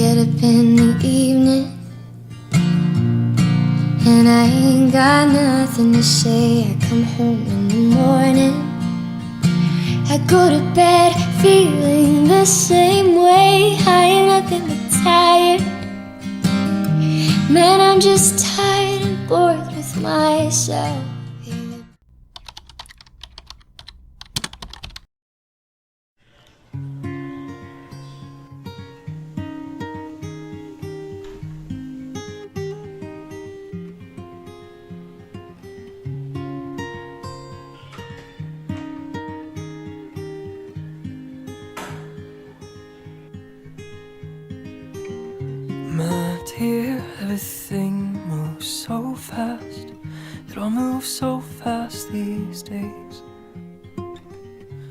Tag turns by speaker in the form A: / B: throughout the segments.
A: get up in the evening and I ain't got nothing to say. I come home in the morning, I go to bed feeling the same way. I ain't nothing but tired. Man, I'm just tired and bored with myself.
B: My dear, everything moves so fast. It all moves so fast these days.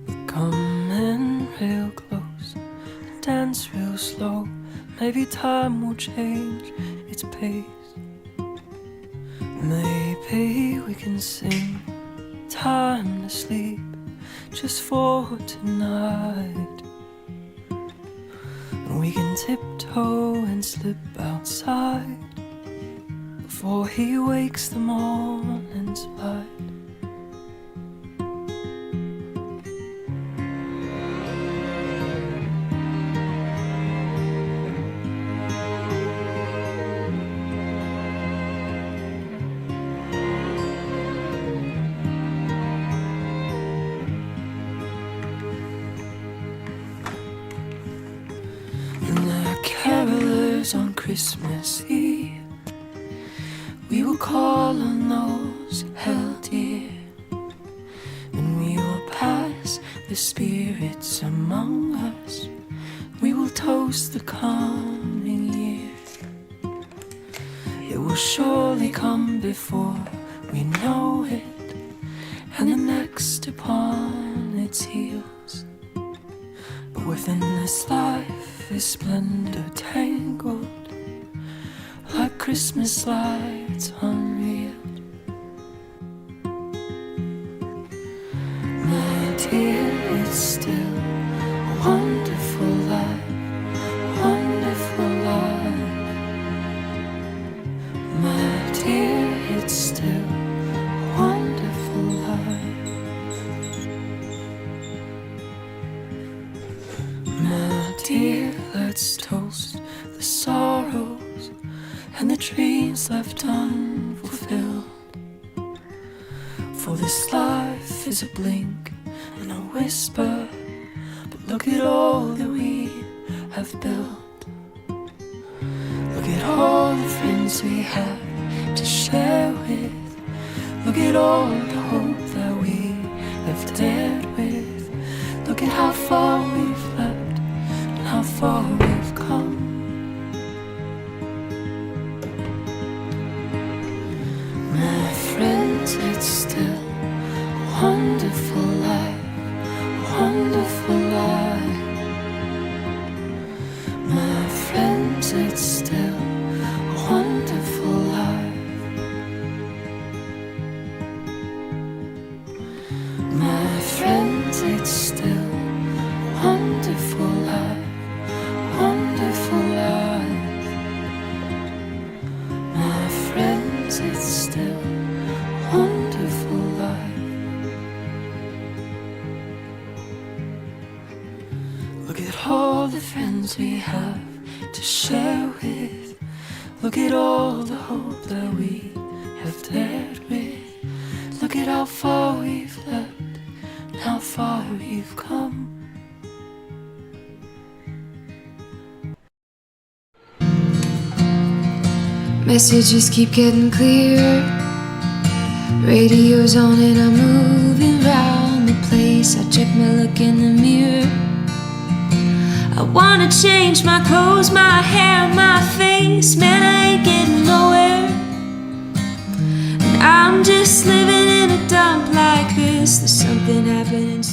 B: We're coming real close, dance real slow. Maybe time will change its pace. Maybe we can sing time to sleep just for tonight. We can tiptoe and slip outside before he wakes the morning's light. Carolers on Christmas Eve, we will call on those held dear, and we will pass the spirits among us. We will toast the coming year. It will surely come before we know it, and the next upon its heels. But within this life is splendor tangled, like Christmas lights unreal. My dear, it's still a wonderful life, wonderful life. My dear, it's still a wonderful life. My dear, let's toast the sorrows and the dreams left unfulfilled. For this life is a blink and a whisper, but look at all that we have built. Look at all the friends we have to share with. Look at all the hope that we have dared with. Look at how far we've left and how far we've come. My friends, it's still a wonderful life, a wonderful life. My friends, it's still a wonderful life. My friends, it's still a wonderful life, wonderful life. My friends, it's still a wonderful life. Look at all the friends we have to share with. Look at all the hope that we have dared with. Look at how far we've left and how far we've come.
A: Messages keep getting clearer. Radio's on and I'm moving round the place. I check my look in the mirror. I wanna change my clothes, my hair, my face. Man, I ain't getting nowhere. And I'm just living in a dump like this. There's something happening.